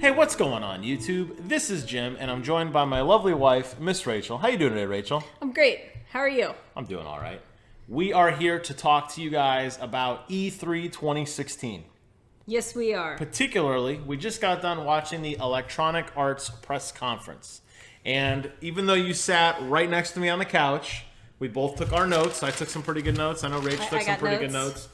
Hey, what's going on, YouTube? This is Jim, and I'm joined by my lovely wife, Miss Rachel. How you doing today, Rachel? I'm great. How are you? I'm doing all right. We are here to talk to you guys about E3 2016. Yes, we are. Particularly, we just got done watching the Electronic Arts press conference. And even though you sat right next to me on the couch, we both took our notes. I took some pretty good notes. I know Rach took some pretty good notes.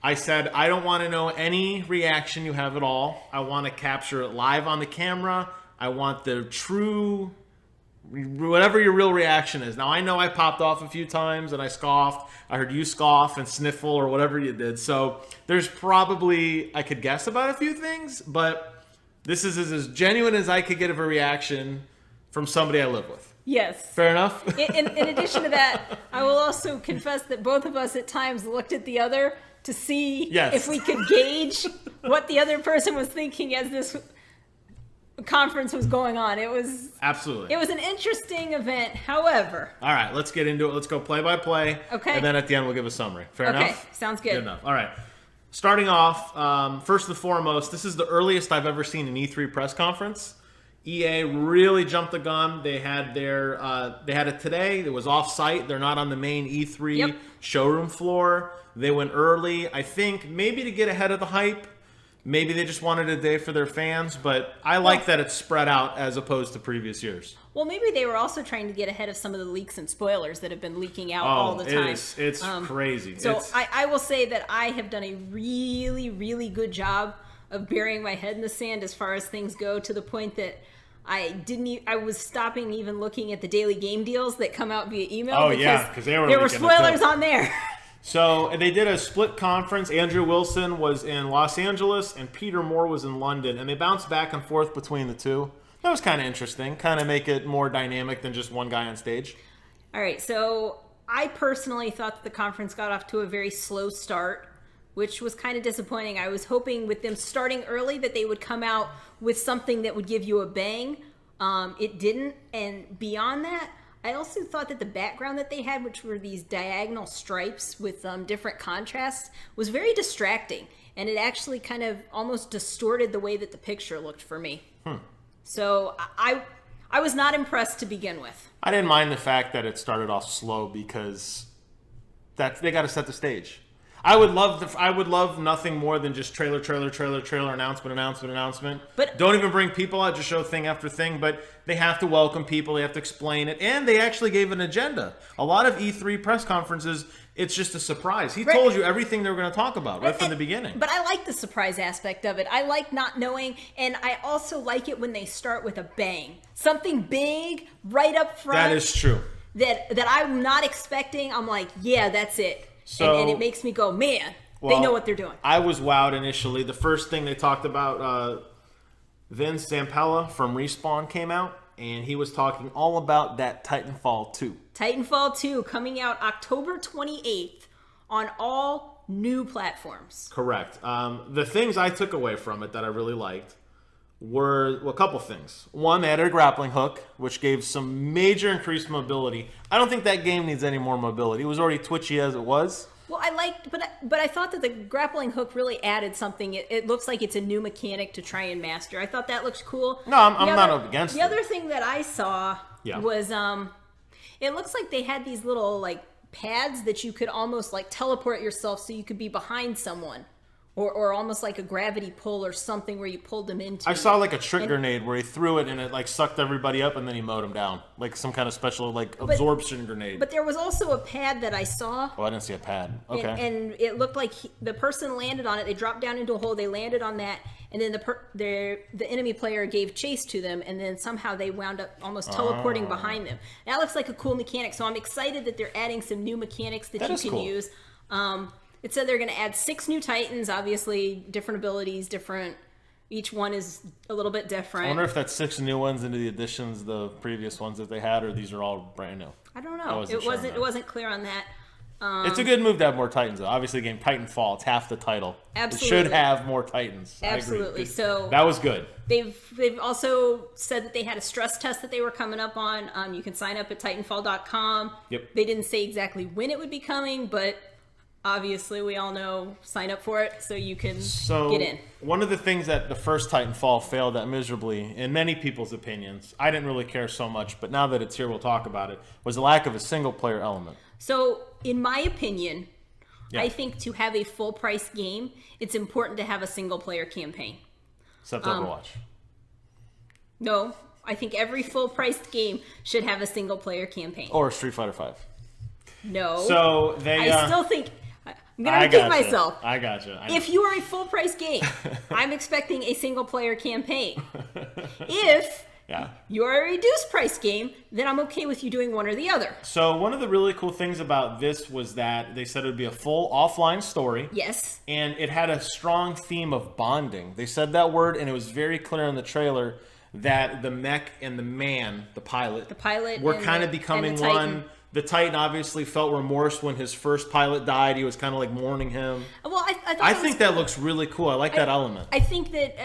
I said, I don't want to know any reaction you have at all. I want to capture it live on the camera. I want the true, whatever your real reaction is. Now, I know I popped off a few times and I scoffed. I heard you scoff and sniffle or whatever you did. So there's probably, I could guess about a few things, but this is as genuine as I could get of a reaction from somebody I live with. Yes. Fair enough? In addition to that, I will also confess that both of us at times looked at the other to see if we could gauge what the other person was thinking as this conference was going on. It was absolutely. It was an interesting event. However, all right, let's get into it. Let's go play by play. Okay. And then at the end we'll give a summary. Fair enough? Okay, sounds good. Good enough. All right. Starting off, first and foremost, this is the earliest I've ever seen an E3 press conference. EA really jumped the gun. They had it today. It was off-site. They're not on the main E3 showroom floor. They went early, I think, maybe to get ahead of the hype. Maybe they just wanted a day for their fans, but I like that it's spread out as opposed to previous years. Well, maybe they were also trying to get ahead of some of the leaks and spoilers that have been leaking out all the time. It's crazy. So I will say that I have done a really, really good job of burying my head in the sand as far as things go, to the point that I was stopping even looking at the daily game deals that come out via email. Oh, yeah, because there were spoilers on there. So they did a split conference. Andrew Wilson was in Los Angeles and Peter Moore was in London, and they bounced back and forth between the two. That was kind of interesting, kind of make it more dynamic than just one guy on stage. All right, so I personally thought that the conference got off to a very slow start, which was kind of disappointing. I was hoping with them starting early that they would come out with something that would give you a bang. It didn't, and beyond that, I also thought that the background that they had, which were these diagonal stripes with different contrasts, was very distracting, and it actually kind of almost distorted the way that the picture looked for me. So I was not impressed to begin with. I didn't mind the fact that it started off slow because they got to set the stage. I would love nothing more than just trailer, announcement. But don't even bring people out, just show thing after thing. But they have to welcome people, they have to explain it, and they actually gave an agenda. A lot of E3 press conferences, it's just a surprise. He told you everything they were going to talk about right from the beginning. But I like the surprise aspect of it. I like not knowing, and I also like it when they start with a bang. Something big right up front. That is true. That I'm not expecting. I'm like, yeah, that's it. So, and it makes me go, man, they know what they're doing. I was wowed initially. The first thing they talked about, Vince Zampella from Respawn came out, and he was talking all about that Titanfall 2. Titanfall 2 coming out October 28th on all new platforms. Correct. The things I took away from it that I really liked were a couple things. One, they added a grappling hook, which gave some major increased mobility. I don't think that game needs any more mobility. It was already twitchy as it was. Well, I liked, but I thought that the grappling hook really added something. It looks like it's a new mechanic to try and master. I thought that looked cool. No, I'm not against it. The other thing that I saw was it looks like they had these little like pads that you could almost like teleport yourself so you could be behind someone. Or almost like a gravity pull or something where you pulled them into. I saw like a trick grenade where he threw it and it like sucked everybody up and then he mowed them down. Like some kind of special like absorption grenade. But there was also a pad that I saw. Oh, I didn't see a pad. Okay. And it looked like the person landed on it. They dropped down into a hole. They landed on that. And then the enemy player gave chase to them. And then somehow they wound up almost teleporting behind them. That looks like a cool mechanic. So I'm excited that they're adding some new mechanics that you can use. It said they're going to add 6 new Titans, obviously different abilities, each one is a little bit different. I wonder if that's 6 new ones into the additions, the previous ones that they had, or these are all brand new. I don't know. It wasn't clear on that. It's a good move to have more Titans, though. Obviously, game Titanfall, it's half the title. Absolutely. It should have more Titans. Absolutely. So that was good. They've also said that they had a stress test that they were coming up on. You can sign up at Titanfall.com. Yep. They didn't say exactly when it would be coming, but obviously, we all know, sign up for it so you can get in. One of the things that the first Titanfall failed at miserably, in many people's opinions, I didn't really care so much, but now that it's here, we'll talk about it, was the lack of a single-player element. So, in my opinion, I think to have a full-price game, it's important to have a single-player campaign. Except Overwatch. No, I think every full-priced game should have a single-player campaign. Or Street Fighter V. No. So I still think... I'm going to repeat myself. I gotcha. If you are a full-price game, I'm expecting a single-player campaign. If you're a reduced-price game, then I'm okay with you doing one or the other. So one of the really cool things about this was that they said it would be a full offline story. Yes. And it had a strong theme of bonding. They said that word, and it was very clear in the trailer that the mech and the man, the pilot were kind of becoming one. The Titan obviously felt remorse when his first pilot died. He was kind of like mourning him. Well, I think that looks really cool. I like that element. I think that,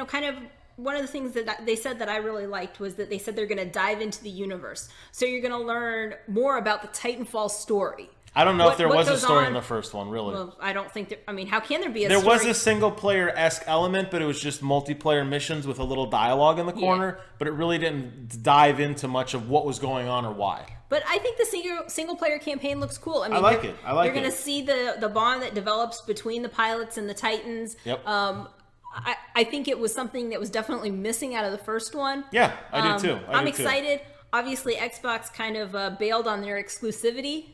kind of one of the things that they said that I really liked was that they said they're going to dive into the universe. So you're going to learn more about the Titanfall story. I don't know if there was a story in the first one, really. Well, I don't think that... I mean, how can there be a story? There was a single-player-esque element, but it was just multiplayer missions with a little dialogue in the corner, but it really didn't dive into much of what was going on or why. But I think the single-player campaign looks cool. I mean, I like it. You're going to see the bond that develops between the pilots and the Titans. Yep. I think it was something that was definitely missing out of the first one. Yeah, I do too. I'm excited. Obviously, Xbox kind of bailed on their exclusivity.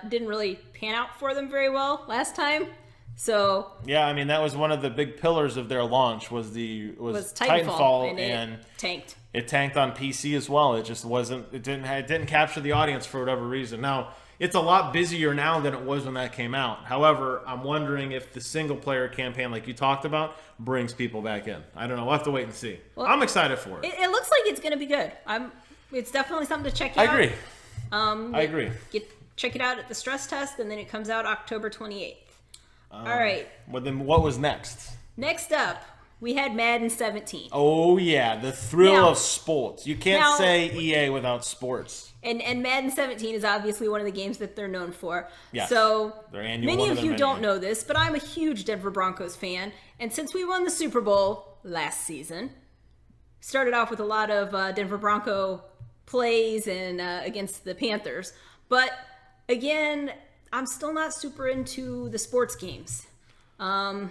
Didn't really pan out for them very well last time. So yeah, I mean that was one of the big pillars of their launch was Titanfall, and it tanked. It tanked on PC as well. It just wasn't. It didn't capture the audience for whatever reason. Now it's a lot busier now than it was when that came out. However, I'm wondering if the single player campaign, like you talked about, brings people back in. I don't know. We'll have to wait and see. Well, I'm excited for it. It looks like it's going to be good. It's definitely something to check out. I agree. I agree. Check it out at the stress test, and then it comes out October 28th. All right. Well, then what was next? Next up, we had Madden 17. Oh, yeah. The thrill of sports. You can't say EA without sports. And Madden 17 is obviously one of the games that they're known for. Yes. So many of you don't know this, but I'm a huge Denver Broncos fan. And since we won the Super Bowl last season, started off with a lot of Denver Bronco plays and against the Panthers. But again, I'm still not super into the sports games. They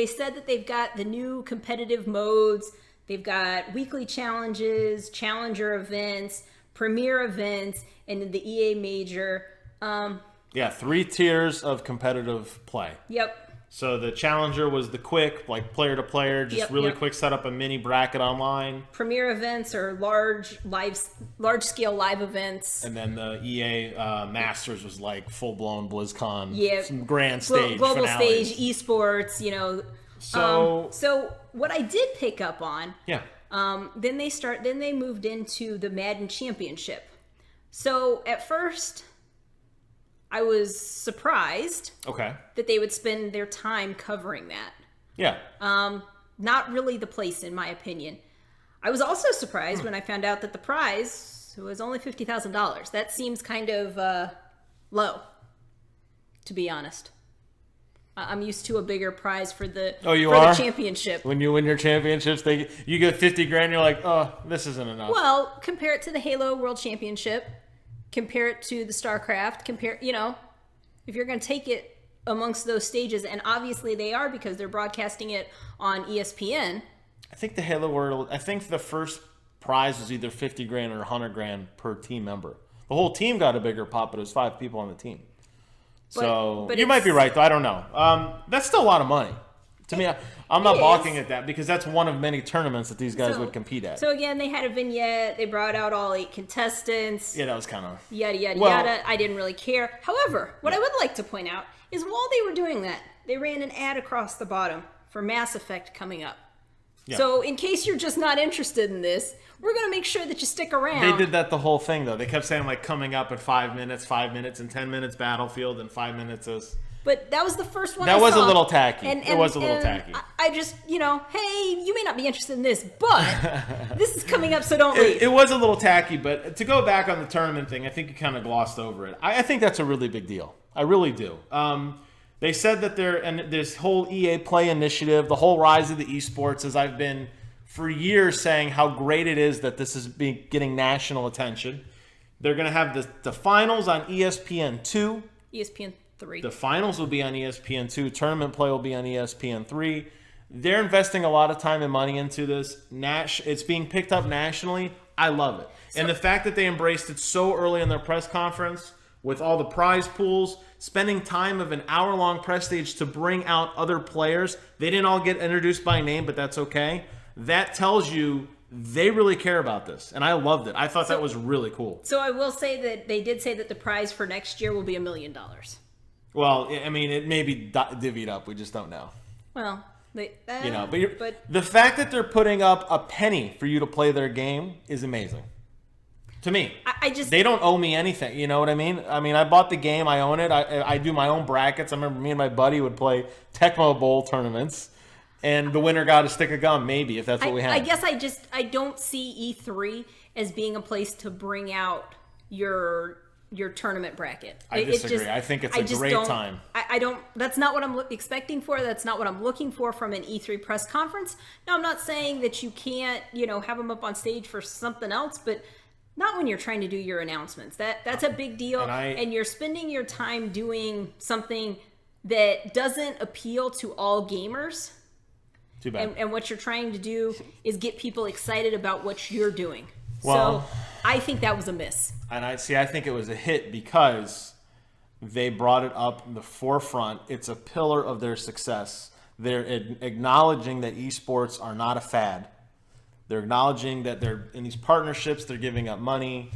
said that they've got the new competitive modes. They've got weekly challenges, challenger events, premier events, and then the EA Major. 3 tiers of competitive play. Yep. So the challenger was the quick, like player to player, just really quick set up a mini bracket online. Premier events are large scale live events. And then the EA Masters was like full blown BlizzCon, some grand stage, global finales. stage, esports. So what I did pick up on, then they moved into the Madden Championship. So at first, I was surprised that they would spend their time covering that. Yeah. Not really the place, in my opinion. I was also surprised when I found out that the prize was only $50,000. That seems kind of low, to be honest. I'm used to a bigger prize for the the championship. When you win your championships, you get 50 grand. You're like, oh, this isn't enough. Well, compare it to the Halo World Championship. Compare it to the StarCraft. If you're going to take it amongst those stages, and obviously they are because they're broadcasting it on ESPN. I think the Halo World. I think the first prize was either 50 grand or 100 grand per team member. The whole team got a bigger pot, but it was 5 people on the team. But you might be right, though. I don't know. That's still a lot of money. To me, I'm not balking at that because that's one of many tournaments that these guys would compete at. So, again, they had a vignette. They brought out all 8 contestants. Yeah, that was kind of... Yada, yada, yada. I didn't really care. However, what I would like to point out is while they were doing that, they ran an ad across the bottom for Mass Effect coming up. Yeah. So, in case you're just not interested in this, we're going to make sure that you stick around. They did that the whole thing, though. They kept saying, coming up in 5 minutes, and 10 minutes Battlefield, and 5 minutes is... But that was the first one That was saw. A little tacky. It was a little tacky. I just, hey, you may not be interested in this, but this is coming up, so don't leave. It was a little tacky, but to go back on the tournament thing, I think you kind of glossed over it. I think that's a really big deal. I really do. They said that and this whole EA Play initiative, the whole rise of the esports, as I've been for years saying how great it is that this is getting national attention. They're going to have the finals on ESPN2. ESPN3. The finals will be on ESPN2. Tournament play will be on ESPN3. They're investing a lot of time and money into this. It's being picked up nationally. I love it. And the fact that they embraced it so early in their press conference with all the prize pools, spending time of an hour-long press stage to bring out other players. They didn't all get introduced by name, but that's okay. That tells you they really care about this, and I loved it. I thought that was really cool. So I will say that they did say that the prize for next year will be $1 million. Well, I mean, it may be divvied up. We just don't know. Well, but the fact that they're putting up a penny for you to play their game is amazing. To me, they don't owe me anything. You know what I mean? I mean, I bought the game. I own it. I do my own brackets. I remember me and my buddy would play Tecmo Bowl tournaments. And the winner got a stick of gum, maybe, if that's what we had. I guess I don't see E3 as being a place to bring out your tournament bracket. I disagree. I think it's a great time. I don't. That's not what I'm expecting for. That's not what I'm looking for from an E3 press conference. Now, I'm not saying that you can't, have them up on stage for something else, but not when you're trying to do your announcements. That's a big deal, and you're spending your time doing something that doesn't appeal to all gamers. Too bad. And what you're trying to do is get people excited about what you're doing. Well, so I think that was a miss. And I think it was a hit because they brought it up in the forefront. It's a pillar of their success. They're acknowledging that esports are not a fad. They're acknowledging that they're in these partnerships, they're giving up money.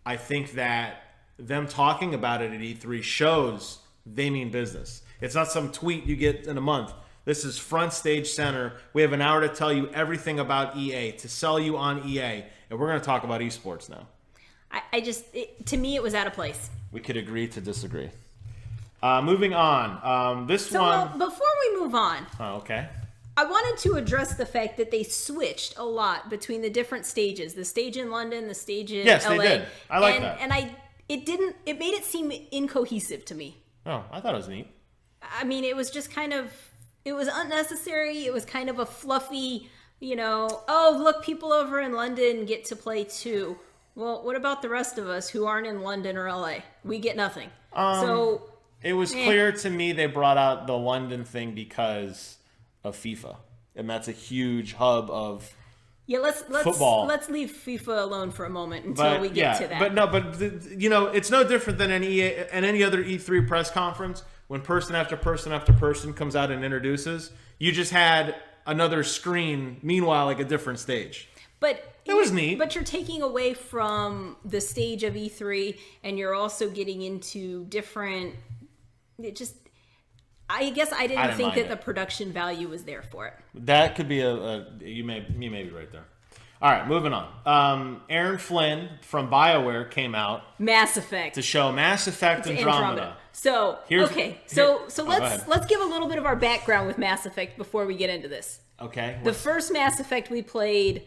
I think that them talking about it at E3 shows they mean business. It's not some tweet you get in a month. This is front stage center. We have an hour to tell you everything about EA, to sell you on EA. And we're going to talk about esports now. To me, it was out of place. We could agree to disagree. Moving on. Before we move on. Oh, okay. I wanted to address the fact that they switched a lot between the different stages. The stage in London, the stage in LA. Yes, they did. I like that. And it made it seem incohesive to me. Oh, I thought it was neat. I mean, it was just kind of... It was unnecessary. It was kind of a fluffy, oh, look, people over in London get to play too. Well, what about the rest of us who aren't in London or LA? We get nothing. It was clear to me they brought out the London thing because of FIFA. And that's a huge hub of football. Let's leave FIFA alone for a moment until we get to that. It's no different than any other E3 press conference. When person after person after person comes out and introduces, you just had another screen, meanwhile, like a different stage. But it was neat. But you're taking away from the stage of E3, and you're also getting into different... I guess I didn't think that the production value was there for it. That could be you may be right there. All right, moving on. Aaron Flynn from BioWare came out. Mass Effect. To show Mass Effect Andromeda. So let's give a little bit of our background with Mass Effect before we get into this. Okay. The first Mass Effect we played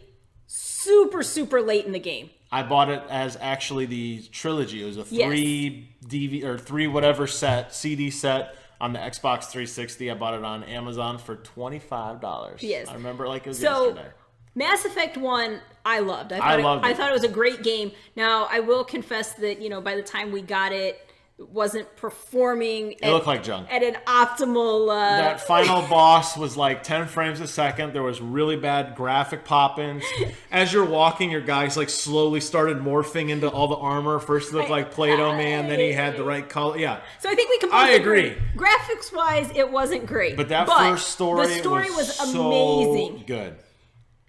super, super late in the game. I bought it as actually the trilogy. It was a 3 DVD or 3 whatever CD set on the Xbox 360. I bought it on Amazon for $25. Yes. I remember like it was yesterday. Mass Effect 1, I loved. I loved it. I thought it was a great game. Now, I will confess that, by the time we got it, wasn't performing it looked like junk. At an optimal... That final boss was like 10 frames a second. There was really bad graphic pop-ins. As you're walking, your guys like slowly started morphing into all the armor. First it looked like Play-Doh Man, then he had the right color. Yeah. So I think we completely agree. Graphics-wise, it wasn't great. But first story, the story was so amazing. Good.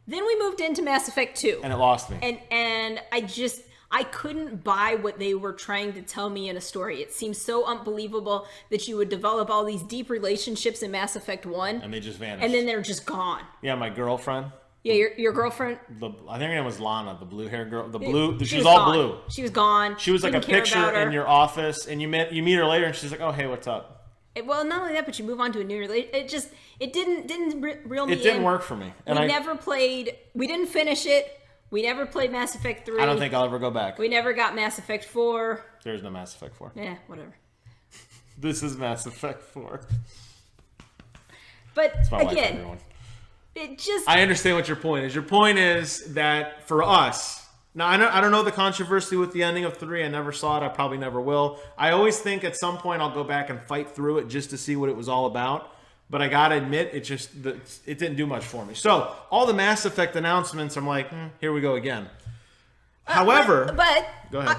Then we moved into Mass Effect 2. And it lost me. And I couldn't buy what they were trying to tell me in a story. It seems so unbelievable that you would develop all these deep relationships in Mass Effect 1. And they just vanished. And then they're just gone. Yeah, my girlfriend. Yeah, your girlfriend. I think her name was Lana, the blue hair girl. She was was all gone. blue. She was gone. She was like a picture in your office, and you meet her later, and she's like, "Oh, hey, what's up?" Well, not only that, but you move on to a new relationship. It didn't reel me in. It didn't work for me. And We didn't finish it. We never played Mass Effect 3. I don't think I'll ever go back. We never got Mass Effect 4. There's no Mass Effect 4. Yeah, whatever. This is Mass Effect 4. But It's my wife, again, everyone. it just I understand what your point is. Your point is that for us, now I don't know the controversy with the ending of 3. I never saw it. I probably never will. I always think at some point I'll go back and fight through it just to see what it was all about. But I gotta admit, it didn't do much for me. So all the Mass Effect announcements, I'm like, here we go again. However, but go ahead.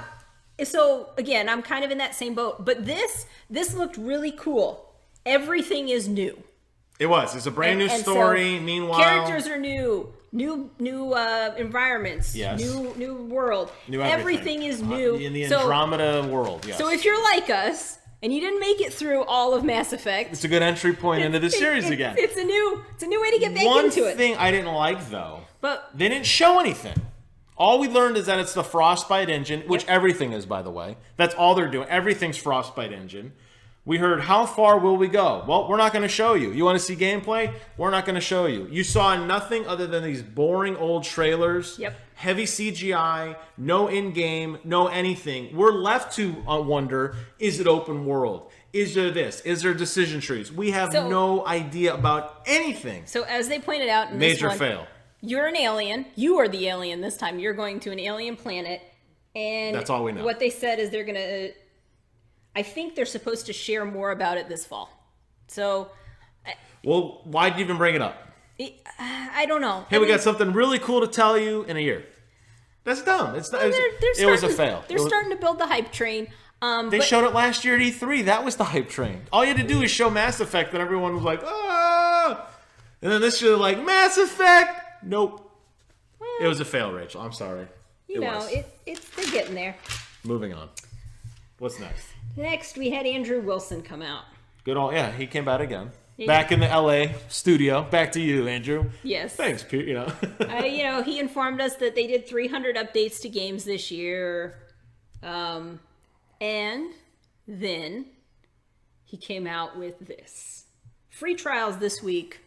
So again, I'm kind of in that same boat. But this looked really cool. Everything is new. It was. It's a brand new And story. so Meanwhile, characters are new environments, Yes. new world. New everything is new. In the So- Andromeda world, yes. So if you're like us and you didn't make it through all of Mass Effect, It's a good entry point into the series again. It's a new way to get back One into it. thing I didn't like, though, But they didn't show anything. All we learned is that it's the Frostbite engine, which everything is, by the way. That's all they're doing. Everything's Frostbite engine. We heard, how far will we go? Well, we're not going to show you. You want to see gameplay? We're not going to show you. You saw nothing other than these boring old trailers. Yep. Heavy CGI, no in-game, no anything. We're left to wonder, is it open world? Is there this? Is there decision trees? We have no idea about anything. So as they pointed out in Major this one, fail. you're an alien. You are the alien this time. You're going to an alien planet. And That's all we know. What they said is they're going to... I think they're supposed to share more about it this fall. So... Well, why'd you even bring it up? I don't know. Hey, we got something really cool to tell you in a year. That's dumb. It was a fail. They're starting to build the hype train. They showed it last year at E3. That was the hype train. All you had to do is show Mass Effect, and everyone was like, ah! And then this year, like, Mass Effect! Nope. It was a fail, Rachel. I'm sorry. They're getting there. Moving on. What's next? Next, we had Andrew Wilson come out. Good old, yeah, he came out again. Back in the LA studio. Back to you, Andrew. Yes. Thanks, Pete. He informed us that they did 300 updates to games this year. And then he came out with this. Free trials this week.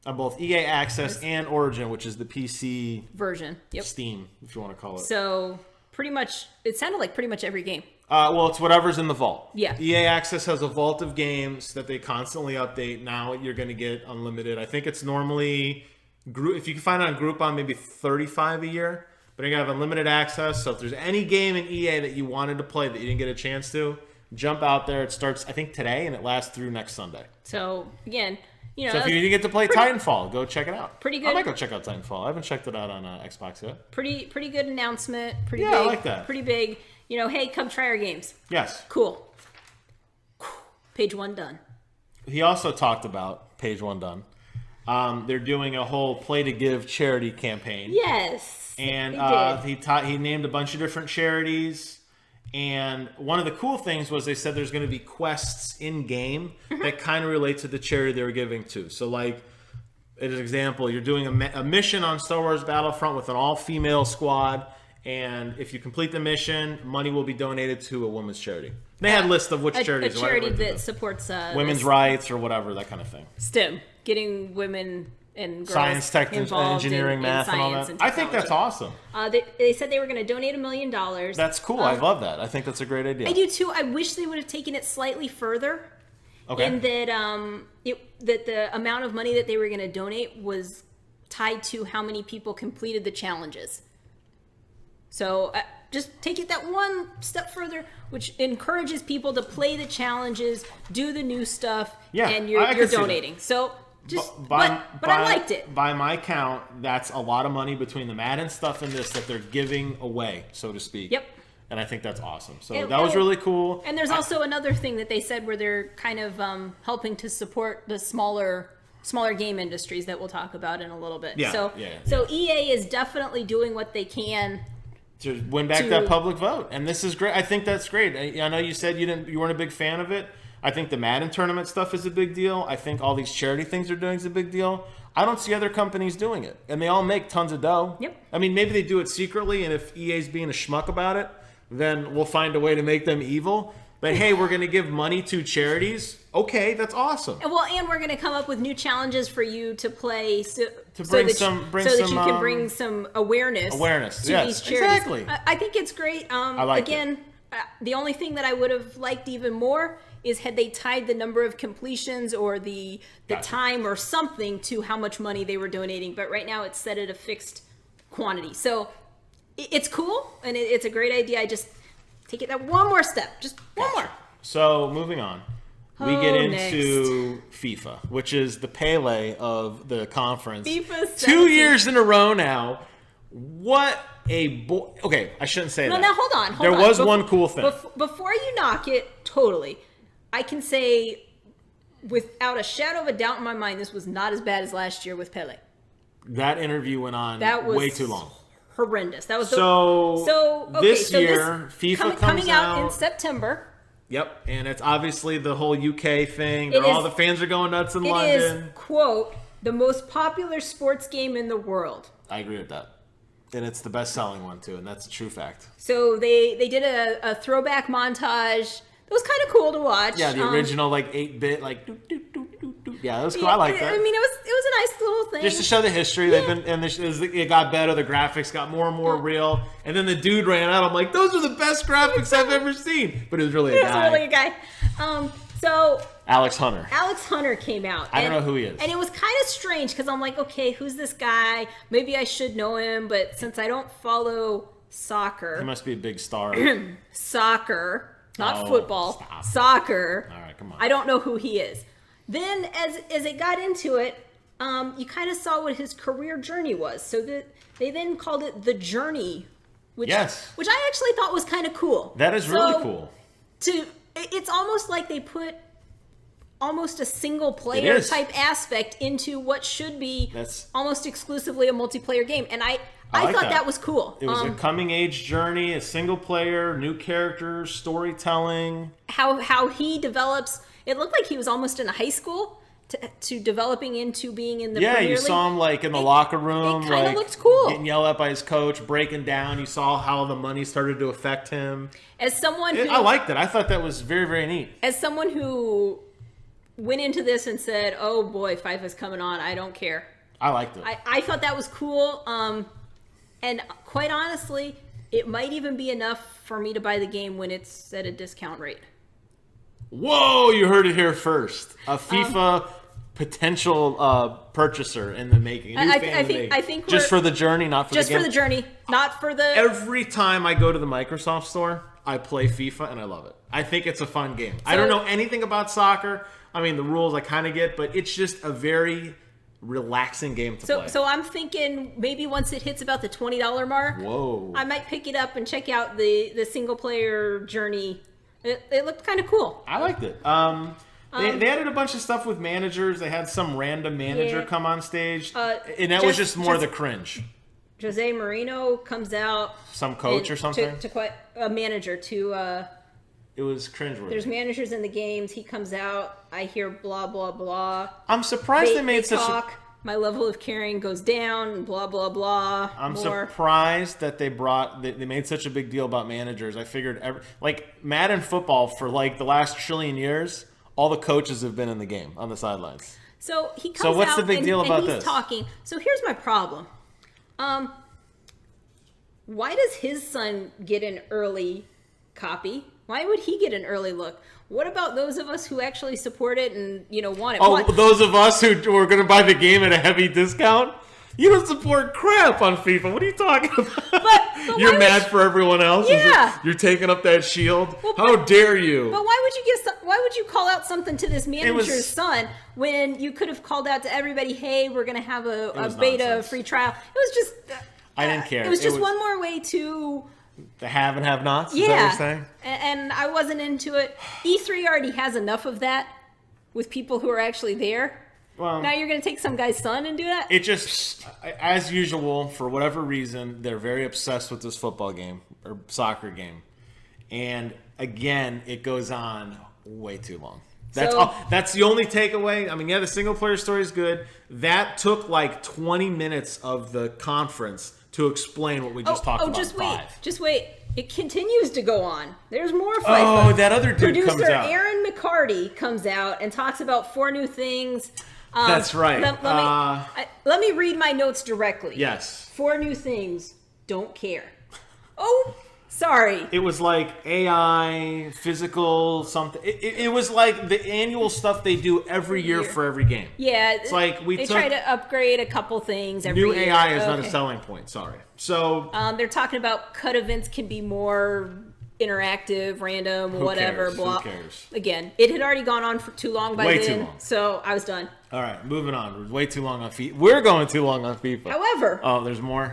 On both EA Access and Origin, which is the PC version. Yep. Steam, if you want to call it. So, pretty much, it sounded like pretty much every game. Well, it's whatever's in the vault. Yeah. EA Access has a vault of games that they constantly update. Now you're going to get unlimited. I think it's normally, if you can find it on Groupon, maybe $35 a year. But you're going to have unlimited access. So if there's any game in EA that you wanted to play that you didn't get a chance to, jump out there. It starts, I think, today, and it lasts through next Sunday. So, again... So if you didn't get to play Titanfall, go check it out. Pretty good. I might go check out Titanfall. I haven't checked it out on Xbox yet. Pretty good announcement. Pretty big. I like that. Pretty big. Hey, come try our games. Yes. Cool. Page 1 done. He also talked about page 1 done. They're doing a whole Play to Give charity campaign. Yes. And he named a bunch of different charities. And one of the cool things was they said there's going to be quests in game that kind of relate to the charity they were giving to. So, like, as an example, you're doing a mission on Star Wars Battlefront with an all-female squad, and if you complete the mission, money will be donated to a women's charity. They had a list of which charities. A charity that supports women's rights or whatever, that kind of thing. STEM, getting women and girls science, tech, engineering, math, and all that. I think that's awesome. They said they were going to donate $1 million. That's cool. I love that. I think that's a great idea. I do too. I wish they would have taken it slightly further. Okay. And that that the amount of money that they were going to donate was tied to how many people completed the challenges. So just take it that one step further, which encourages people to play the challenges, do the new stuff, and you're donating. So. But I liked it. By my count, that's a lot of money between the Madden stuff and this that they're giving away, so to speak. Yep. And I think that's awesome. So that was really cool. And there's also another thing that they said where they're kind of helping to support the smaller game industries that we'll talk about in a little bit. Yeah, so EA is definitely doing what they can to win back that public vote, and this is great. I think that's great. I know you said you weren't a big fan of it. I think the Madden tournament stuff is a big deal. I think all these charity things they're doing is a big deal. I don't see other companies doing it, and they all make tons of dough. Yep. I mean, maybe they do it secretly, and if EA's being a schmuck about it, then we'll find a way to make them evil. But hey, we're going to give money to charities. Okay, that's awesome. And we're going to come up with new challenges for you to play, so that you can bring some awareness to these charities. Exactly. I think it's great. I like again. it. the only thing that I would have liked even more is had they tied the number of completions or the time or something to how much money they were donating. But right now it's set at a fixed quantity. So it's cool and it's a great idea. I just take it that one more step, just one more. So moving on, we get into FIFA, which is the Pele of the conference. FIFA 17. 2 years in a row now. What a okay, I shouldn't say that. Now hold on. There was one cool thing. Before you knock it, totally, I can say without a shadow of a doubt in my mind, this was not as bad as last year with Pele. That interview went on way too long. Horrendous. That was this year FIFA coming out in September. Yep, and it's obviously the whole UK thing. All the fans are going nuts in London. It is, quote, the most popular sports game in the world. I agree with that. And it's the best-selling one, too, and that's a true fact. So they did a throwback montage. It was kind of cool to watch. Yeah, the original, 8-bit, yeah, it was cool. I like that. I mean, it was a nice little thing. Just to show the history. Yeah. They've been, and it got better. The graphics got more and more real. And then the dude ran out. I'm like, those are the best graphics I've ever seen. But it was really a guy. It was really a guy. So Alex Hunter came out. I don't know who he is. And it was kind of strange because I'm like, okay, who's this guy? Maybe I should know him, but since I don't follow soccer. He must be a big star. Soccer, not football. Stop. Soccer. All right, come on. I don't know who he is. Then as it got into it, you kind of saw what his career journey was. So they then called it The Journey, which I actually thought was kind of cool. That is really cool. It's almost like they put almost a single player type aspect into what should be almost exclusively a multiplayer game. And I thought that was cool. It was a coming age journey, a single player, new characters, storytelling. How he develops. It looked like he was almost in a high school to developing into being in the Premier League. Yeah, you saw him in the locker room. It kind of looked cool. Getting yelled at by his coach, breaking down. You saw how the money started to affect him. As someone who... I liked it. I thought that was very, very neat. As someone who went into this and said, oh boy, FIFA's coming on, I don't care. I liked it. I thought that was cool. And quite honestly, it might even be enough for me to buy the game when it's at a discount rate. Whoa, you heard it here first. A FIFA potential purchaser in the making. I think just for the journey, not for the game. Just for the journey, not for the... Every time I go to the Microsoft store, I play FIFA and I love it. I think it's a fun game. I don't know anything about soccer. I mean, the rules I kind of get, but it's just a very relaxing game to play. So I'm thinking maybe once it hits about the $20 mark, I might pick it up and check out the single player journey. It looked kind of cool. I liked it. They added a bunch of stuff with managers. They had some random manager come on stage. And that was just more the cringe. Jose Mourinho comes out. Some coach or something? A manager to... it was cringeworthy. There's managers in the games. He comes out. I hear blah, blah, blah. I'm surprised they made such a... My level of caring goes down, and blah, blah, blah. I'm surprised that they made such a big deal about managers. I figured, Madden football for the last trillion years, all the coaches have been in the game on the sidelines. So he comes out. So what's the big deal about this? He's talking. So here's my problem. Why does his son get an early copy? Why would he get an early look? What about those of us who actually support it and want it? Oh, those of us who are going to buy the game at a heavy discount? You don't support crap on FIFA. What are you talking about? But you're mad for everyone else? Yeah. You're taking up that shield? How dare you? But why would you call out something to this manager's son when you could have called out to everybody, hey, we're going to have a beta free trial? It was just... I didn't care. It was just one more way to... The have and have nots? Yeah. Is that what you're saying? And I wasn't into it. E3 already has enough of that with people who are actually there. Well, now you're going to take some guy's son and do that? It just, as usual, for whatever reason, they're very obsessed with this football game or soccer game. And again, it goes on way too long. That's the only takeaway. I mean, yeah, the single player story is good. That took 20 minutes of the conference to explain what we just talked about. Just wait. It continues to go on. There's more FIFA. Oh, that other dude Producer comes out. Aaron McCarty comes out and talks about 4 new things. That's right. Let me read my notes directly. Yes. 4 new things. Don't care. Oh, Sorry. It was like AI, physical, something. It was like the annual stuff they do every year for every game. Yeah. It's like they try to upgrade a couple things every year. New AI is not a selling point, sorry. So they're talking about cut events can be more interactive, random, whatever. Blah. Who cares? Again, it had already gone on for too long by Way then. too long. So I was done. All right, moving on. We're way too long on FIFA. We're going too long on FIFA. However. Oh, there's more?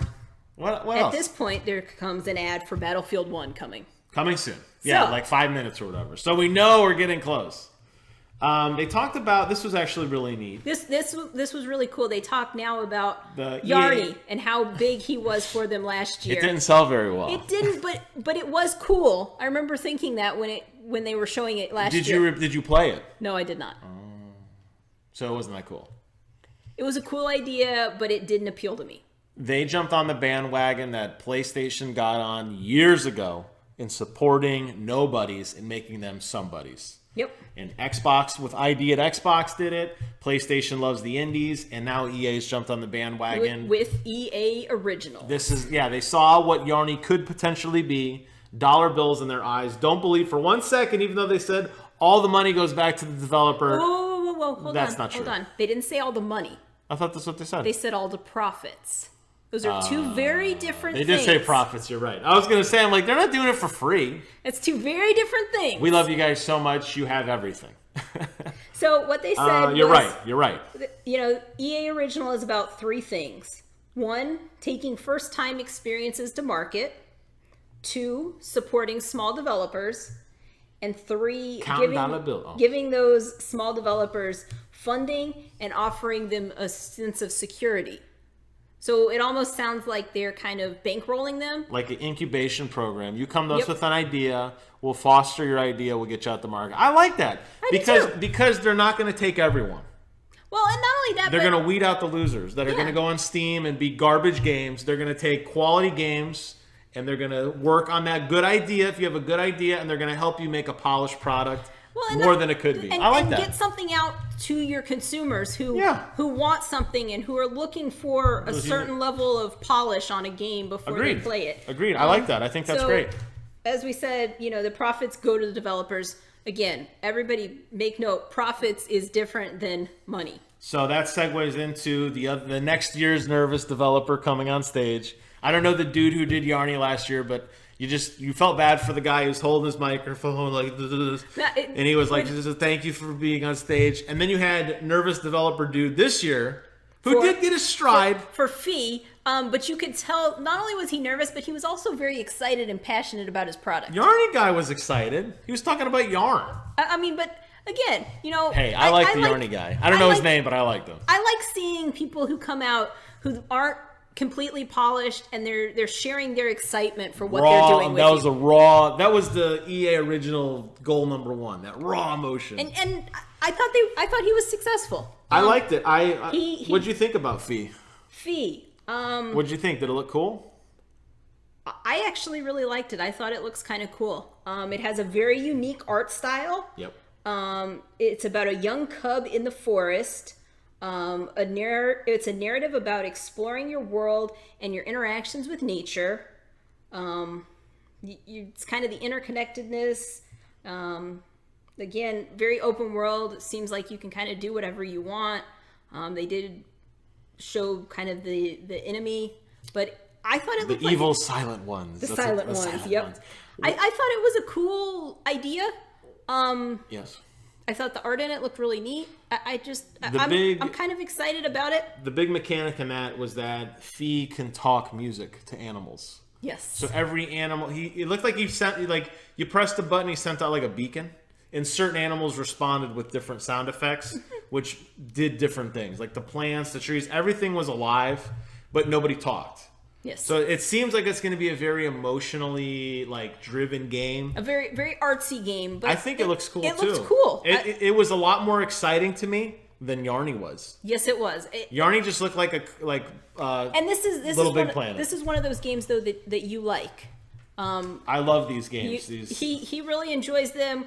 What else? At this point, there comes an ad for Battlefield 1 coming. Coming soon. Yeah, like 5 minutes or whatever. So we know we're getting close. They talked about, this was actually really neat. This was really cool. They talk now about The Yarny and how big he was for them last year. It didn't sell very well. It didn't, but it was cool. I remember thinking that when they were showing it last year. Did you play it? No, I did not. So it wasn't that cool. It was a cool idea, but it didn't appeal to me. They jumped on the bandwagon that PlayStation got on years ago in supporting nobodies and making them somebodies. Yep. And Xbox with ID at Xbox did it. PlayStation loves the indies, and now EA's jumped on the bandwagon with EA Original. They saw what Yarny could potentially be. Dollar bills in their eyes. Don't believe for 1 second, even though they said all the money goes back to the developer. Whoa. Hold That's on. not true. Hold on. They didn't say all the money. I thought that's what they said. They said all the profits. Those are two very different things. They did say profits, you're right. I was going to say, I'm like, they're not doing it for free. It's two very different things. We love you guys so much, you have everything. So what they said you're was, right. You know, EA Original is about three things. One, taking first-time experiences to market. Two, supporting small developers. And three, giving those small developers funding and offering them a sense of security. So it almost sounds like they're kind of bankrolling them. Like an incubation program. You come to us with an idea, we'll foster your idea, we'll get you out the market. I like that. Because they're not going to take everyone. Well, and not only that, they're going to weed out the losers that are going to go on Steam and be garbage games. They're going to take quality games and they're going to work on that good idea if you have a good idea, and they're going to help you make a polished product more than it could be. I like that. And get something out to your consumers who want something and who are looking for a certain level of polish on a game before they play it. Agreed. I like that. I think that's great. As we said, the profits go to the developers. Again, everybody make note, profits is different than money. So that segues into the next year's nervous developer coming on stage. I don't know the dude who did Yarny last year, but you felt bad for the guy who's holding his microphone and he was like, "Thank you for being on stage." And then you had nervous developer dude this year who did get a stride for fee. But you could tell not only was he nervous, but he was also very excited and passionate about his product. Yarny guy was excited. He was talking about yarn. I mean, but again, Hey, I like the Yarny guy. I don't know his name, but I like them. I like seeing people who come out who aren't completely polished and they're sharing their excitement for what they're doing with that was the EA Original goal number one, that raw emotion. And I thought he was successful. I liked it. What'd you think about Fee? What'd you think? Did it look cool? I actually really liked it. I thought it looks kind of cool. It has a very unique art style. Yep. It's about a young cub in the forest. It's a narrative about exploring your world and your interactions with nature. It's kind of the interconnectedness. Again, very open world. It seems like you can kind of do whatever you want. They did show kind of the enemy, but I thought it looked like the evil silent ones. The silent ones. Yep. I thought it was a cool idea. Yes. I thought the art in it looked really neat. I'm kind of excited about it. The big mechanic in that was that Fee can talk music to animals. Yes. So every animal, it looked like you pressed a button, he sent out like a beacon, and certain animals responded with different sound effects, which did different things. Like the plants, the trees, everything was alive, but nobody talked. Yes. So it seems like it's going to be a very emotionally driven game. A very very artsy game, but I think it looks cool too. It looks cool. It was a lot more exciting to me than Yarny was. Yes, it was. Yarny just looked like and this is one of those games though that you like. I love these games. He really enjoys them.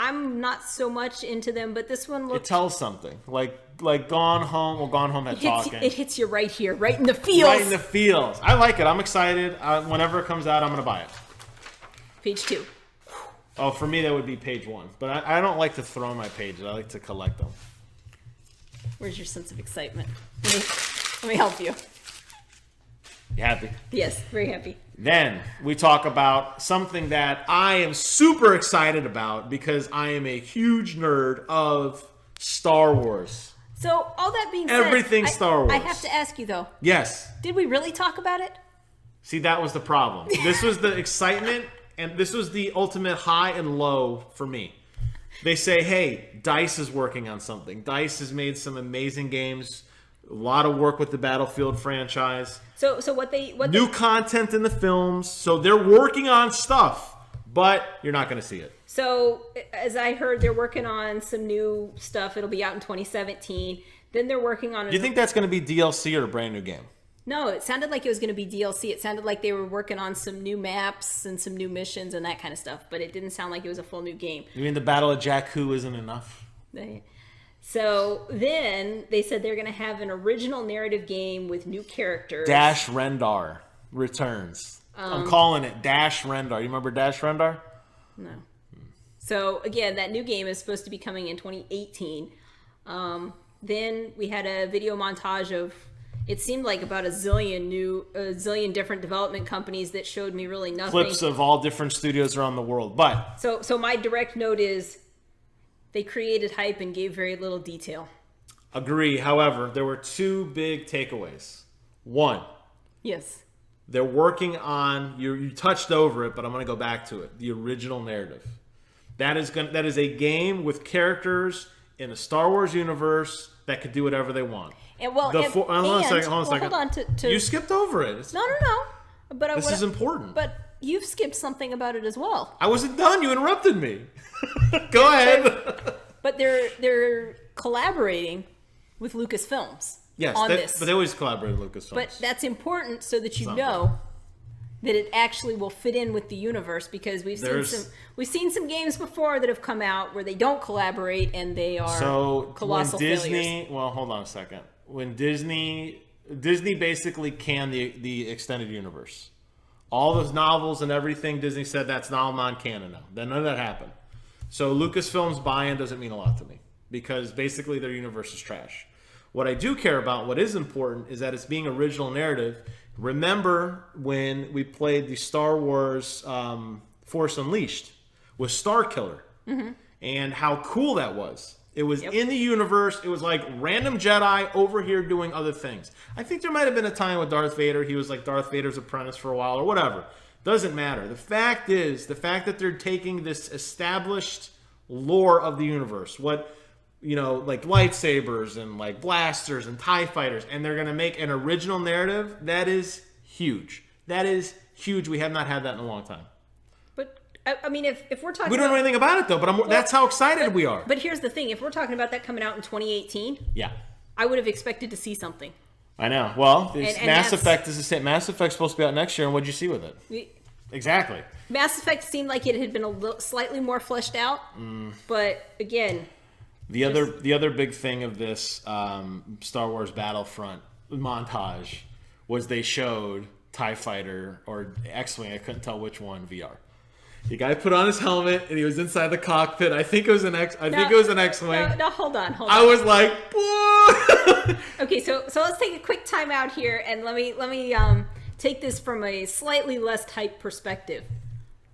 I'm not so much into them, but this one looks... It tells something. Like Gone Home. Well, Gone Home had talking. It hits you right here, right in the feels. Right in the feels. I like it. I'm excited. Whenever it comes out, I'm going to buy it. Page 2. Oh, for me, that would be page 1. But I don't like to throw my pages. I like to collect them. Where's your sense of excitement? Let me help you. You happy? Yes, very happy. Then we talk about something that I am super excited about because I am a huge nerd of Star Wars. So, all that being said... Everything Star Wars. I have to ask you, though. Yes. Did we really talk about it? See, that was the problem. This was the excitement, and this was the ultimate high and low for me. They say, hey, DICE is working on something. DICE has made some amazing games. A lot of work with the Battlefield franchise. So what New content in the films. So they're working on stuff, but you're not going to see it. So, as I heard, they're working on some new stuff. It'll be out in 2017. Then they're working on... Do you think that's going to be DLC or a brand new game? No, it sounded like it was going to be DLC. It sounded like they were working on some new maps and some new missions and that kind of stuff. But it didn't sound like it was a full new game. You mean the Battle of Jakku isn't enough? So then they said they're going to have an original narrative game with new characters. Dash Rendar returns. I'm calling it Dash Rendar. You remember Dash Rendar? No. So again, that new game is supposed to be coming in 2018. Then we had a video montage of, it seemed like about a zillion different development companies that showed me really nothing. Clips of all different studios around the world. But so my direct note is they created hype and gave very little detail. Agree. However, there were two big takeaways. One, yes, they're working on, you touched over it, but I'm going to go back to it, the original narrative. That is a game with characters in the Star Wars universe that could do whatever they want. And hold on a second. You skipped over it. No. But this is important. But you've skipped something about it as well. I wasn't done. You interrupted me. Go ahead. But they're collaborating with Lucasfilms. Yes, on this. But they always collaborate with Lucasfilms. But that's important so that you know that it actually will fit in with the universe, because we've seen some games before that have come out where they don't collaborate and they are colossal failures. Well, hold on a second. When Disney basically canned the extended universe. All those novels and everything, Disney said that's now non-canon now. Then none of that happened. So Lucasfilm's buy-in doesn't mean a lot to me, because basically their universe is trash. What I do care about, what is important, is that it's being original narrative. Remember when we played the Star Wars Force Unleashed with Starkiller, and how cool that was. It was in the universe. It was like random Jedi over here doing other things. I think there might have been a time with Darth Vader. He was like Darth Vader's apprentice for a while or whatever. Doesn't matter. The fact that they're taking this established lore of the universe, what, like lightsabers and like blasters and TIE fighters, and they're going to make an original narrative, that is huge. That is huge. We have not had that in a long time. But, I mean, if we're talking We don't know anything about it, though, but that's how excited we are. But here's the thing. If we're talking about that coming out in 2018, yeah, I would have expected to see something. I know. Well, Mass Effect is the same. Mass Effect's supposed to be out next year, and what'd you see with it? Exactly. Mass Effect seemed like it had been a little, slightly more fleshed out, but again... The other big thing of this Star Wars Battlefront montage was they showed TIE Fighter or X-Wing, I couldn't tell which one, VR. The guy put on his helmet and he was inside the cockpit. I think it was an X-Wing. No, hold on. I was like, whoa! Okay, so let's take a quick time out here, and let me take this from a slightly less hype perspective.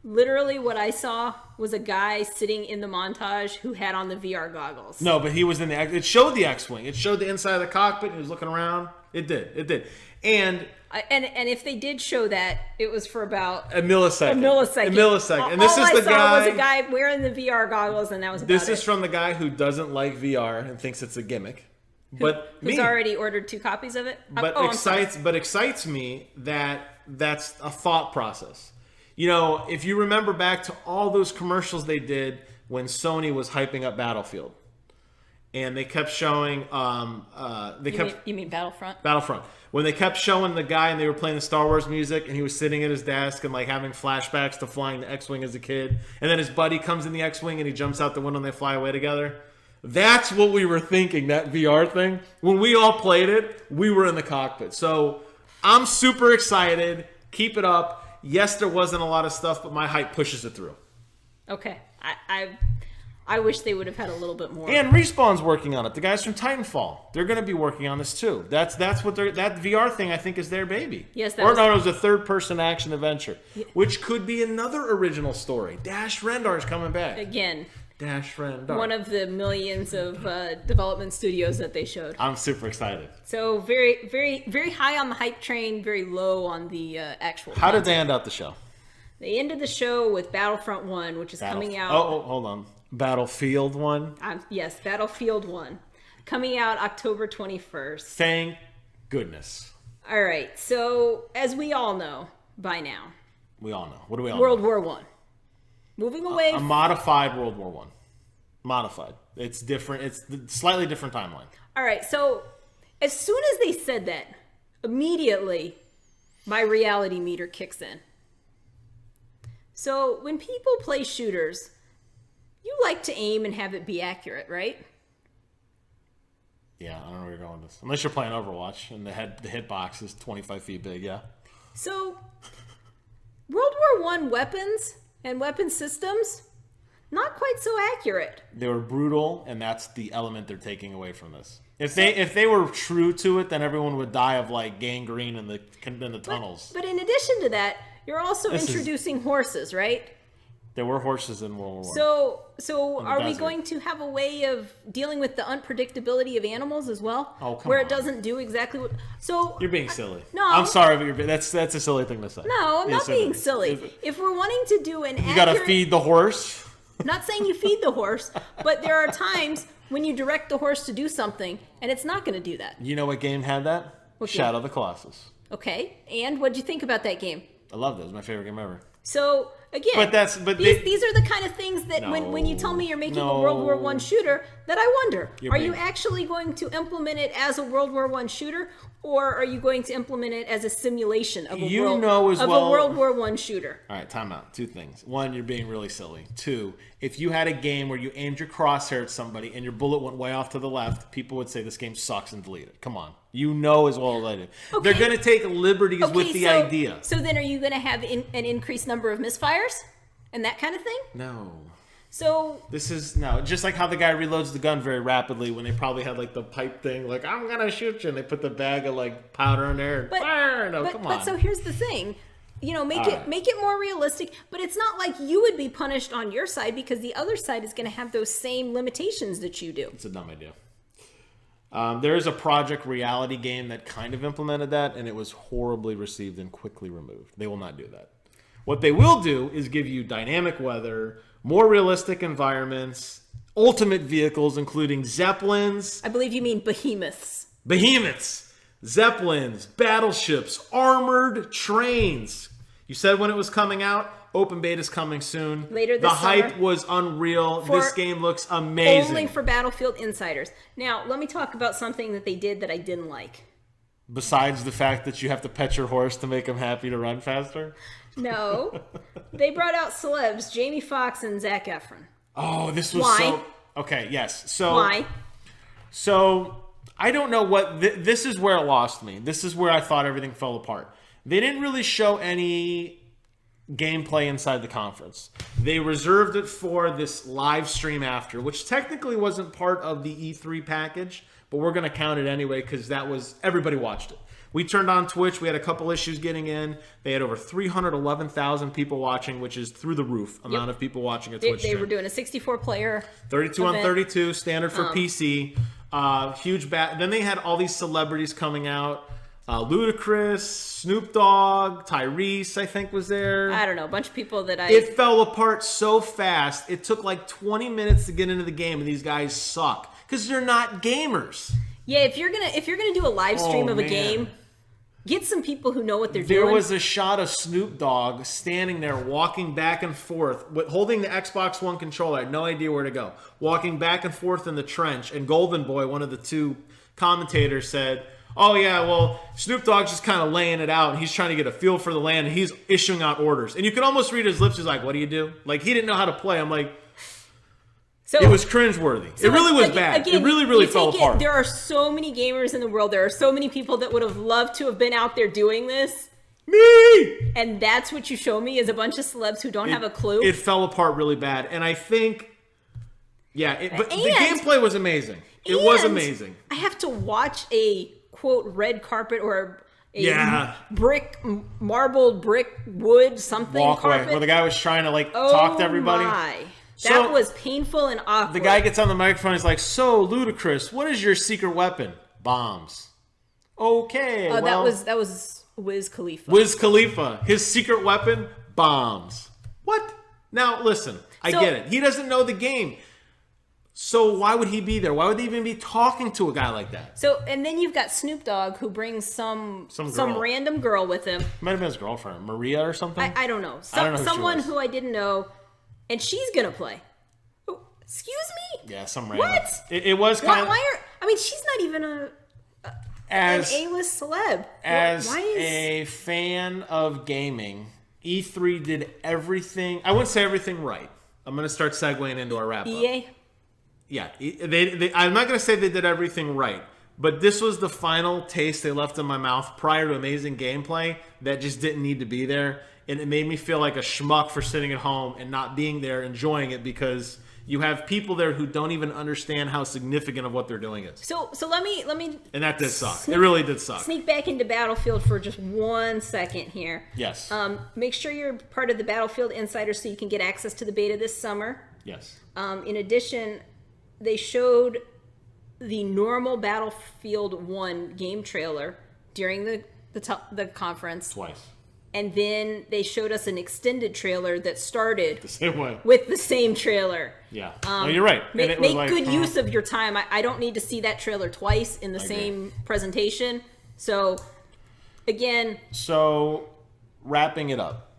Literally what I saw was a guy sitting in the montage who had on the VR goggles. No, but he was in it showed the X-Wing. It showed the inside of the cockpit and he was looking around. It did. And if they did show that, it was for about a millisecond. And this is the guy was a guy wearing the VR goggles, and that was about it. This is from the guy who doesn't like VR and thinks it's a gimmick. Who's already ordered 2 copies of it? Excites me that that's a thought process. If you remember back to all those commercials they did when Sony was hyping up Battlefield, and they kept showing, You mean Battlefront? Battlefront. When they kept showing the guy and they were playing the Star Wars music, and he was sitting at his desk and like having flashbacks to flying the X-Wing as a kid, and then his buddy comes in the X-Wing and he jumps out the window and they fly away together. That's what we were thinking, that VR thing. When we all played it, we were in the cockpit. So I'm super excited. Keep it up. Yes, there wasn't a lot of stuff, but my hype pushes it through. Okay. I wish they would have had a little bit more. And Respawn's working on it. The guys from Titanfall, they're going to be working on this too. That's what that VR thing I think is their baby. Yes, no, it was a third-person action adventure, which could be another original story. Dash Rendar's coming back again. Dash Rendar, one of the millions of development studios that they showed. I'm super excited. So very, very, very high on the hype train, very low on the actual. How did they end out the show? They ended the show with Battlefront 1, which is coming out. Oh, hold on. Battlefield 1? Yes, Battlefield 1. Coming out October 21st. Thank goodness. All right. So, as we all know by now. We all know. What do we all World know? War One. Moving away. A modified World War One. Modified. It's different. It's a slightly different timeline. All right. So, as soon as they said that, immediately my reality meter kicks in. So, when people play shooters, you like to aim and have it be accurate, right? Yeah, I don't know where you're going with this. Unless you're playing Overwatch and the hitbox is 25 feet big, yeah. So, World War I weapons and weapon systems, not quite so accurate. They were brutal, and that's the element they're taking away from this. If they were true to it, then everyone would die of like gangrene in the tunnels. But in addition to that, you're also introducing horses, right? There were horses in World War I. So are we going to have a way of dealing with the unpredictability of animals as well? Oh, come where on. It doesn't do exactly what. So you're being silly. No, I'm sorry, but that's a silly thing to say. No, I'm not being silly. If we're wanting to do an you got to feed the horse. I'm not saying you feed the horse, but there are times when you direct the horse to do something and it's not going to do that. You know what game had that? Shadow of the Colossus. Okay, and what'd you think about that game? I loved it. It was my favorite game ever. So again, these are the kind of things that when you tell me you're making a World War I shooter, that I wonder: are you actually going to implement it as a World War I shooter, or are you going to implement it as a simulation of a World War I shooter? All right, time out. Two things. One, you're being really silly. Two, if you had a game where you aimed your crosshair at somebody and your bullet went way off to the left, people would say this game sucks and delete it. Come on. You know as well as I do. Okay. They're going to take liberties with the idea. So then are you going to have an increased number of misfires and that kind of thing? No. So this is just like how the guy reloads the gun very rapidly when they probably had like the pipe thing, like I'm gonna shoot you, and they put the bag of like powder in there and fire. No, come on. But so here's the thing, make it more realistic. But it's not like you would be punished on your side because the other side is going to have those same limitations that you do. It's a dumb idea. There is a Project Reality game that kind of implemented that, and it was horribly received and quickly removed. They will not do that. What they will do is give you dynamic weather, more realistic environments, ultimate vehicles, including Zeppelins. I believe you mean behemoths. Behemoths, Zeppelins, battleships, armored trains. You said when it was coming out. Open beta is coming soon. Later this summer. The hype was unreal. This game looks amazing. Only for Battlefield insiders. Now, let me talk about something that they did that I didn't like. Besides the fact that you have to pet your horse to make him happy to run faster? No. They brought out celebs, Jamie Foxx and Zac Efron. Oh, this was Okay, yes. So why? So, I don't know what... this is where it lost me. This is where I thought everything fell apart. They didn't really show any gameplay inside the conference. They reserved it for this live stream after, which technically wasn't part of the E3 package, but we're going to count it anyway because everybody watched it. We turned on Twitch. We had a couple issues getting in. They had over 311,000 people watching, which is through the roof amount of people watching a Twitch stream. They were doing a 64-player 32 on 32, standard for PC. Huge Then they had all these celebrities coming out. Ludacris, Snoop Dogg, Tyrese, I think was there. I don't know, a bunch of people that It fell apart so fast. It took like 20 minutes to get into the game, and these guys suck because they're not gamers. Yeah, if you're gonna do a live stream of a game, get some people who know what they're doing. There was a shot of Snoop Dogg standing there, walking back and forth, holding the Xbox One controller. I had no idea where to go. Walking back and forth in the trench, and Golden Boy, one of the two commentators, said, oh, yeah, well, Snoop Dogg's just kind of laying it out, and he's trying to get a feel for the land, and he's issuing out orders. And you can almost read his lips. He's like, what do you do? Like, he didn't know how to play. I'm like, it was cringeworthy. It really was bad. Again, it really fell apart. There are so many gamers in the world. There are so many people that would have loved to have been out there doing this. Me! And that's what you show me is a bunch of celebs who don't have a clue. It fell apart really bad. And I think, but the gameplay was amazing. It was amazing. I have to watch a, quote, red carpet or a marbled brick wood something walkway carpet. where the guy was trying to talk to everybody. That was painful and awkward. The guy gets on the microphone. He's like, "So, Ludacris, what is your secret weapon?" Bombs. Okay. That was Wiz Khalifa. Wiz Khalifa. His secret weapon, bombs. What? Now listen, I get it. He doesn't know the game. So why would he be there? Why would they even be talking to a guy like that? So, and then you've got Snoop Dogg who brings some random girl with him. Might have been his girlfriend, Maria or something. I don't know. I don't know someone who I didn't know, and she's gonna play. Oh, excuse me? Yeah, some random. What? It was kind of. I mean, she's not even an A-list celeb. As a fan of gaming, E3 did everything. I wouldn't say everything right. I'm gonna start segueing into our wrap up. EA. Yeah, I'm not going to say they did everything right, but this was the final taste they left in my mouth prior to amazing gameplay that just didn't need to be there, and it made me feel like a schmuck for sitting at home and not being there enjoying it because you have people there who don't even understand how significant of what they're doing is. So let me and that did suck. It really did suck. Sneak back into Battlefield for just 1 second here. Yes. Make sure you're part of the Battlefield Insider so you can get access to the beta this summer. Yes. In addition, they showed the normal Battlefield 1 game trailer during the conference. Twice. And then they showed us an extended trailer that started the same way with the same trailer. Yeah. No, you're right. Make good use of your time. I don't need to see that trailer twice in the same presentation. So, again. So, wrapping it up.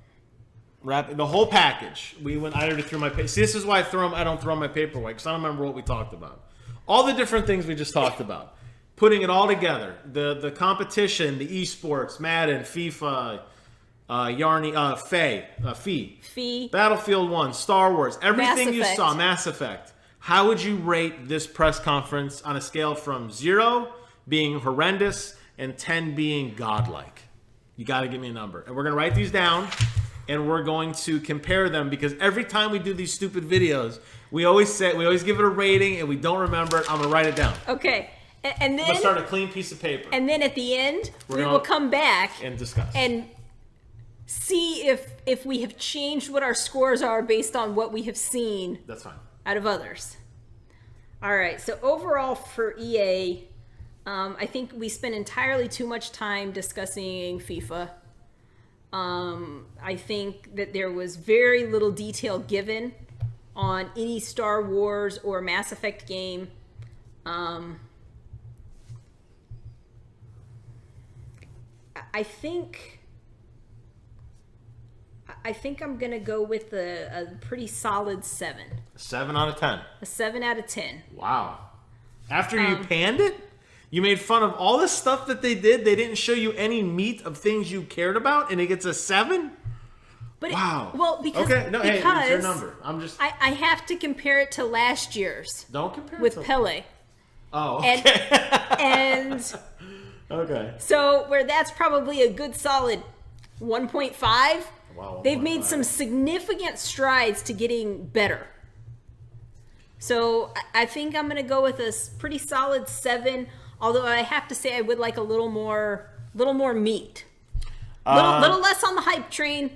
The whole package. We went. I already threw my paper. See, this is why I don't throw my paper away because I don't remember what we talked about. All the different things we just talked about. Putting it all together. The competition, the esports, Madden, FIFA, Fee, Battlefield 1, Star Wars, everything you saw, Mass Effect. How would you rate this press conference on a scale from 0 being horrendous and 10 being godlike? You got to give me a number. And we're going to write these down. And we're going to compare them because every time we do these stupid videos, we always give it a rating and we don't remember it. I'm gonna write it down. Okay, and then let's start a clean piece of paper. And then at the end, we will come back and discuss and see if we have changed what our scores are based on what we have seen. That's fine. Out of others. All right. So overall for EA, I think we spent entirely too much time discussing FIFA. I think that there was very little detail given on any Star Wars or Mass Effect game. I think I'm gonna go with a pretty solid 7. 7 out of 10. A 7 out of 10. Wow. After you panned it? You made fun of all the stuff that they did. They didn't show you any meat of things you cared about, and it gets a 7? But wow. Because hey, it's your number. I have to compare it to last year's. Don't compare with it to Pele. Oh, okay. And okay. So where that's probably a good solid 1.5. Wow. They've made some significant strides to getting better. So I think I'm going to go with a pretty solid 7. Although I have to say I would like a little more meat. Little less on the hype train, a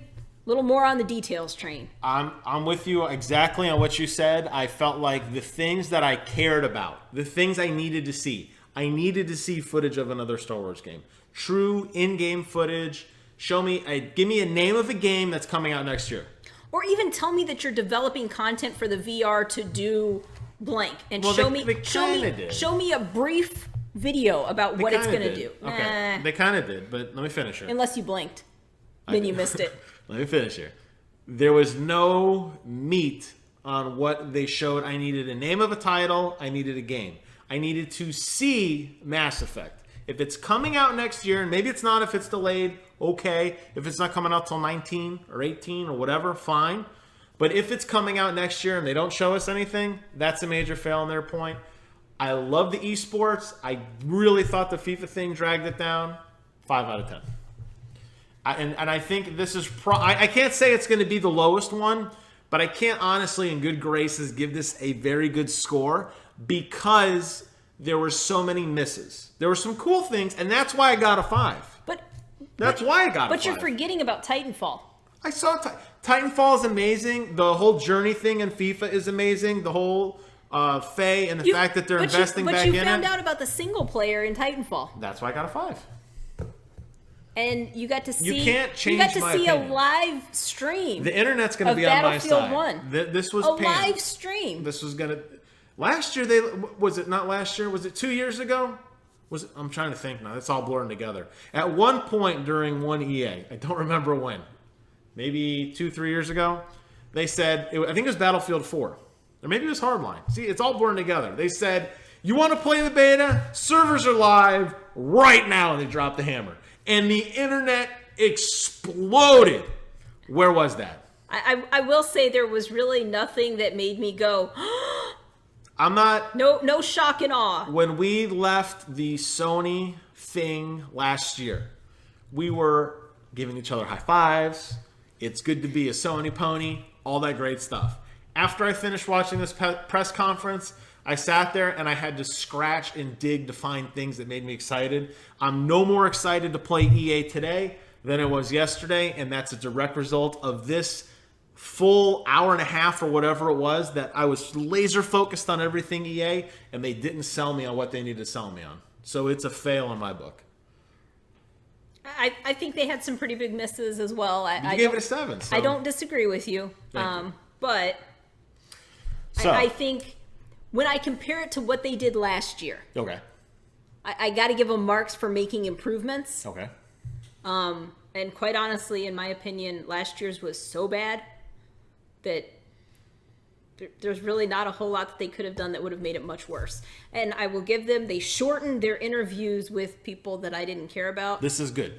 little more on the details train. I'm with you exactly on what you said. I felt like the things that I cared about, the things I needed to see. I needed to see footage of another Star Wars game. True in-game footage. Give me a name of a game that's coming out next year. Or even tell me that you're developing content for the VR to do blank and show me a brief video about what it's going to do. Okay, they kind of did, but let me finish it. Unless you blinked. Then you missed it. Let me finish here. There was no meat on what they showed. I needed a name of a title. I needed a game. I needed to see Mass Effect. If it's coming out next year, and maybe it's not if it's delayed, okay. If it's not coming out till 19 or 18 or whatever, fine. But if it's coming out next year and they don't show us anything, that's a major fail on their point. I love the esports. I really thought the FIFA thing dragged it down. 5 out of 10. And I think this is I can't say it's going to be the lowest one, but I can't honestly in good graces give this a very good score because there were so many misses. There were some cool things, and that's why I got a 5. That's why I got a 5. But you're forgetting about Titanfall. I saw Titanfall is amazing. The whole journey thing in FIFA is amazing. The whole Faye and the fact that they're investing back in it. But you found out about the single player in Titanfall. That's why I got a 5. And you got to see. You can't change my opinion. You got to see a live stream. The internet's going to be on my side. Battlefield 1. This was a live stream. This was going to. Last year was it not last year? Was it 2 years ago? I'm trying to think now. It's all blurring together. At one point during one EA, I don't remember when. Maybe 2-3 years ago, they said I think it was Battlefield 4, or maybe it was Hardline. See, it's all blurring together. They said you want to play the beta? Servers are live right now, and they dropped the hammer. And the internet exploded. Where was that? I will say there was really nothing that made me go, I'm not... No shock and awe. When we left the Sony thing last year, we were giving each other high fives. It's good to be a Sony pony. All that great stuff. After I finished watching this press conference, I sat there and I had to scratch and dig to find things that made me excited. I'm no more excited to play EA today than I was yesterday, and that's a direct result of this full hour and a half or whatever it was that I was laser focused on everything EA, and they didn't sell me on what they needed to sell me on. So it's a fail in my book. I think they had some pretty big misses as well. You gave it a 7. So. I don't disagree with you. But so. I think when I compare it to what they did last year, okay, I got to give them marks for making improvements. Okay. And quite honestly, in my opinion, last year's was so bad that there's really not a whole lot that they could have done that would have made it much worse. And I will give them, they shortened their interviews with people that I didn't care about. This is good.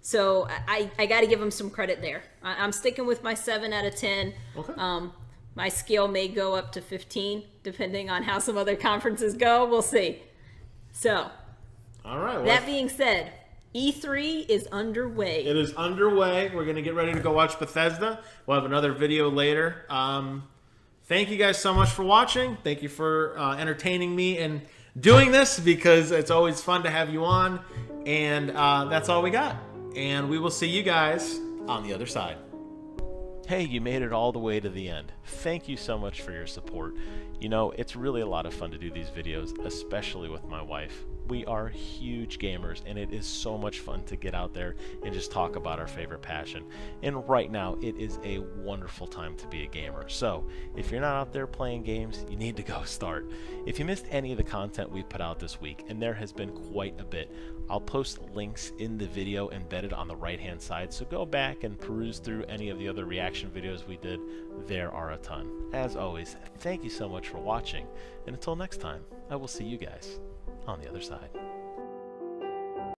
So I got to give them some credit there. I'm sticking with my 7 out of 10. Okay. My scale may go up to 15, depending on how some other conferences go. We'll see. So, all right. Well, that being said, E3 is underway. It is underway. We're going to get ready to go watch Bethesda. We'll have another video later. Thank you guys so much for watching. Thank you for entertaining me and doing this, because it's always fun to have you on. And that's all we got. And we will see you guys on the other side. Hey, you made it all the way to the end. Thank you so much for your support. You know, it's really a lot of fun to do these videos, especially with my wife. We are huge gamers, and it is so much fun to get out there and just talk about our favorite passion. And right now, it is a wonderful time to be a gamer. So, if you're not out there playing games, you need to go start. If you missed any of the content we put out this week, and there has been quite a bit, I'll post links in the video embedded on the right-hand side, so go back and peruse through any of the other reaction videos we did. There are a ton. As always, thank you so much for watching, and until next time, I will see you guys on the other side.